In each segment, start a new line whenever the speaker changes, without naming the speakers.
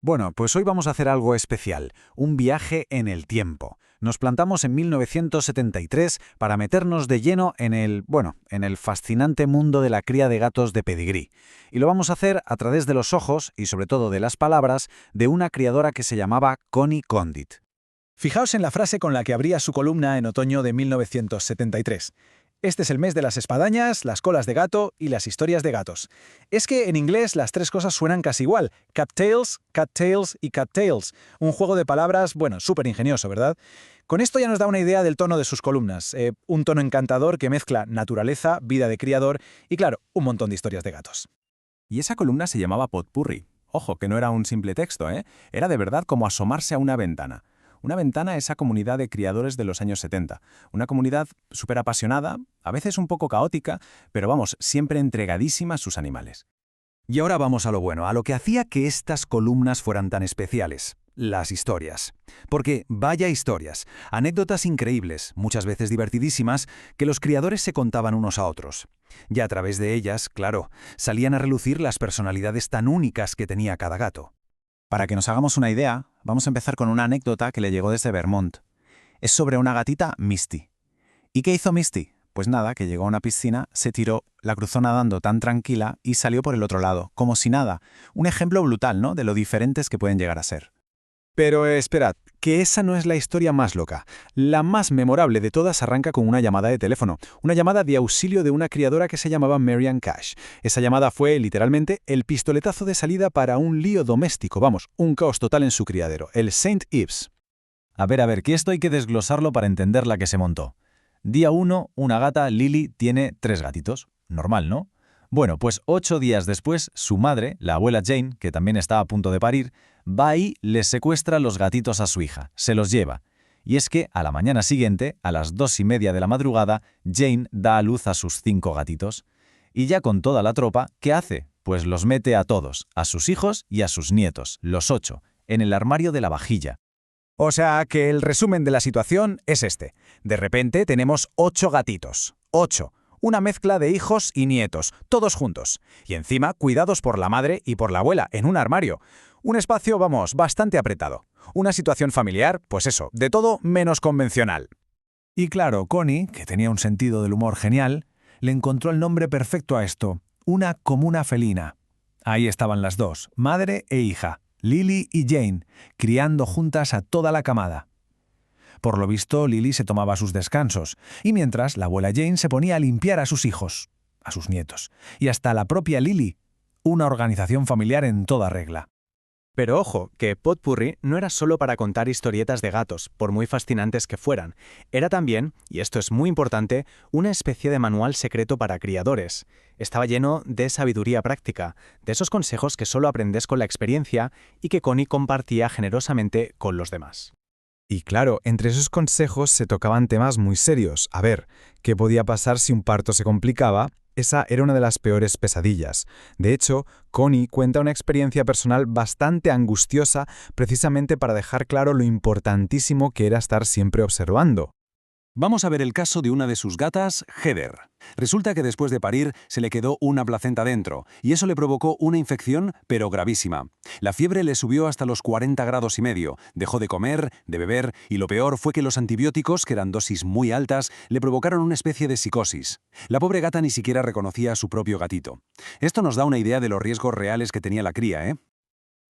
Bueno, pues hoy vamos a hacer algo especial, un viaje en el tiempo. Nos plantamos en 1973 para meternos de lleno en el fascinante mundo de la cría de gatos de pedigrí. Y lo vamos a hacer a través de los ojos y sobre todo de las palabras de una criadora que se llamaba Connie Condit.
Fijaos en la frase con la que abría su columna en otoño de 1973. Este es el mes de las espadañas, las colas de gato y las historias de gatos. Es que en inglés las tres cosas suenan casi igual. Cattails y cattails. Un juego de palabras, bueno, súper ingenioso, ¿verdad? Con esto ya nos da una idea del tono de sus columnas. Un tono encantador que mezcla naturaleza, vida de criador y, claro, un montón de historias de gatos.
Y esa columna se llamaba Potpurri. Ojo, que no era un simple texto, ¿eh? Era de verdad como asomarse a una ventana. Una ventana a esa comunidad de criadores de los años 70. Una comunidad súper apasionada, a veces un poco caótica, pero vamos, siempre entregadísima a sus animales.
Y ahora vamos a lo bueno, a lo que hacía que estas columnas fueran tan especiales. Las historias. Porque vaya historias, anécdotas increíbles, muchas veces divertidísimas, que los criadores se contaban unos a otros. Y a través de ellas, claro, salían a relucir las personalidades tan únicas que tenía cada gato.
Para que nos hagamos una idea, vamos a empezar con una anécdota que le llegó desde Vermont. Es sobre una gatita, Misty. ¿Y qué hizo Misty? Pues nada, que llegó a una piscina, se tiró, la cruzó nadando tan tranquila y salió por el otro lado, como si nada. Un ejemplo brutal, ¿no?, de lo diferentes que pueden llegar a ser.
Pero esperad, que esa no es la historia más loca. La más memorable de todas arranca con una llamada de teléfono, una llamada de auxilio de una criadora que se llamaba Marian Cash. Esa llamada fue, literalmente, el pistoletazo de salida para un lío doméstico, vamos, un caos total en su criadero, el St. Ives.
A ver, que esto hay que desglosarlo para entender la que se montó. Día 1, una gata, Lily, tiene 3 gatitos. Normal, ¿no? Bueno, pues 8 días después, su madre, la abuela Jane, que también está a punto de parir, va y les secuestra los gatitos a su hija, se los lleva. Y es que, a la mañana siguiente, a las 2:30 de la madrugada, Jane da a luz a sus 5 gatitos. Y ya con toda la tropa, ¿qué hace? Pues los mete a todos, a sus hijos y a sus nietos, los 8, en el armario de la vajilla.
O sea que el resumen de la situación es este. De repente tenemos 8 gatitos. 8. Una mezcla de hijos y nietos, todos juntos. Y encima cuidados por la madre y por la abuela, en un armario. Un espacio, vamos, bastante apretado. Una situación familiar, pues eso, de todo menos convencional.
Y claro, Connie, que tenía un sentido del humor genial, le encontró el nombre perfecto a esto, una comuna felina. Ahí estaban las dos, madre e hija, Lily y Jane, criando juntas a toda la camada. Por lo visto, Lily se tomaba sus descansos, y mientras la abuela Jane se ponía a limpiar a sus hijos, a sus nietos, y hasta la propia Lily, una organización familiar en toda regla.
Pero ojo, que Potpurri no era solo para contar historietas de gatos, por muy fascinantes que fueran. Era también, y esto es muy importante, una especie de manual secreto para criadores. Estaba lleno de sabiduría práctica, de esos consejos que solo aprendes con la experiencia y que Connie compartía generosamente con los demás.
Y claro, entre esos consejos se tocaban temas muy serios. A ver, ¿qué podía pasar si un parto se complicaba? Esa era una de las peores pesadillas. De hecho, Connie cuenta una experiencia personal bastante angustiosa precisamente para dejar claro lo importantísimo que era estar siempre observando.
Vamos a ver el caso de una de sus gatas, Heather. Resulta que después de parir se le quedó una placenta dentro, y eso le provocó una infección, pero gravísima. La fiebre le subió hasta los 40 grados y medio, dejó de comer, de beber, y lo peor fue que los antibióticos, que eran dosis muy altas, le provocaron una especie de psicosis. La pobre gata ni siquiera reconocía a su propio gatito. Esto nos da una idea de los riesgos reales que tenía la cría, ¿eh?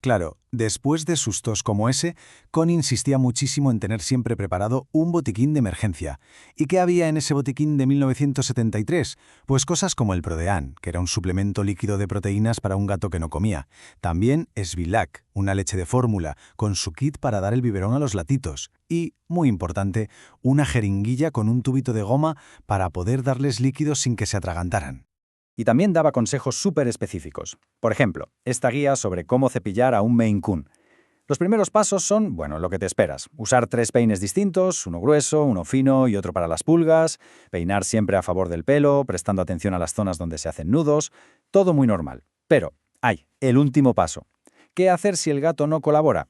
Claro, después de sustos como ese, Connie insistía muchísimo en tener siempre preparado un botiquín de emergencia. ¿Y qué había en ese botiquín de 1973? Pues cosas como el Prodean, que era un suplemento líquido de proteínas para un gato que no comía. También Svilac, una leche de fórmula, con su kit para dar el biberón a los latitos. Y, muy importante, una jeringuilla con un tubito de goma para poder darles líquidos sin que se atragantaran.
Y también daba consejos súper específicos. Por ejemplo, esta guía sobre cómo cepillar a un Maine Coon. Los primeros pasos son, bueno, lo que te esperas. Usar 3 peines distintos, uno grueso, uno fino y otro para las pulgas, peinar siempre a favor del pelo, prestando atención a las zonas donde se hacen nudos, todo muy normal. Pero hay el último paso. ¿Qué hacer si el gato no colabora?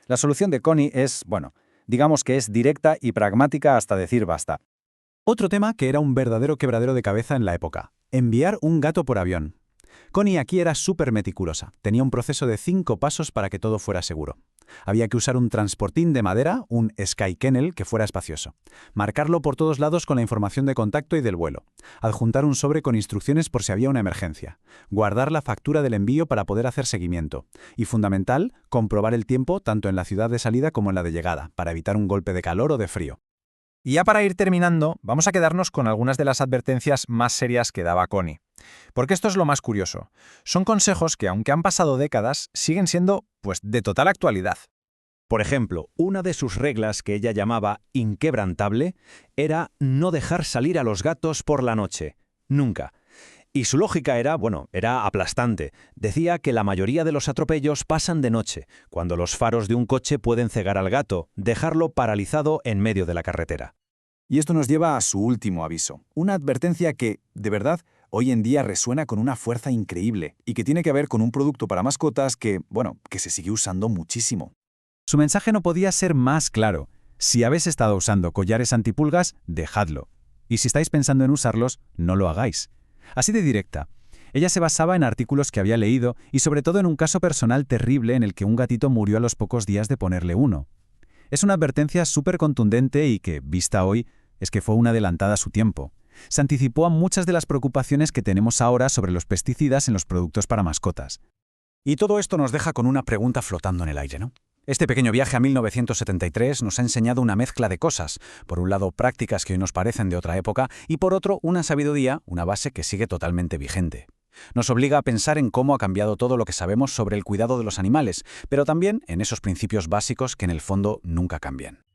La solución de Connie es, bueno, digamos que es directa y pragmática hasta decir basta.
Otro tema que era un verdadero quebradero de cabeza en la época: enviar un gato por avión.
Connie aquí era súper meticulosa. Tenía un proceso de 5 pasos para que todo fuera seguro. Había que usar un transportín de madera, un Sky Kennel, que fuera espacioso. Marcarlo por todos lados con la información de contacto y del vuelo. Adjuntar un sobre con instrucciones por si había una emergencia. Guardar la factura del envío para poder hacer seguimiento. Y fundamental, comprobar el tiempo tanto en la ciudad de salida como en la de llegada, para evitar un golpe de calor o de frío.
Y ya para ir terminando, vamos a quedarnos con algunas de las advertencias más serias que daba Connie. Porque esto es lo más curioso. Son consejos que, aunque han pasado décadas, siguen siendo, pues, de total actualidad.
Por ejemplo, una de sus reglas que ella llamaba inquebrantable era no dejar salir a los gatos por la noche. Nunca. Y su lógica era aplastante. Decía que la mayoría de los atropellos pasan de noche, cuando los faros de un coche pueden cegar al gato, dejarlo paralizado en medio de la carretera.
Y esto nos lleva a su último aviso, una advertencia que, de verdad, hoy en día resuena con una fuerza increíble y que tiene que ver con un producto para mascotas que se sigue usando muchísimo.
Su mensaje no podía ser más claro. Si habéis estado usando collares antipulgas, dejadlo. Y si estáis pensando en usarlos, no lo hagáis. Así de directa. Ella se basaba en artículos que había leído y sobre todo en un caso personal terrible en el que un gatito murió a los pocos días de ponerle uno. Es una advertencia súper contundente y que, vista hoy, es que fue una adelantada a su tiempo. Se anticipó a muchas de las preocupaciones que tenemos ahora sobre los pesticidas en los productos para mascotas.
Y todo esto nos deja con una pregunta flotando en el aire, ¿no? Este pequeño viaje a 1973 nos ha enseñado una mezcla de cosas. Por un lado, prácticas que hoy nos parecen de otra época, y por otro, una sabiduría, una base que sigue totalmente vigente. Nos obliga a pensar en cómo ha cambiado todo lo que sabemos sobre el cuidado de los animales, pero también en esos principios básicos que en el fondo nunca cambian.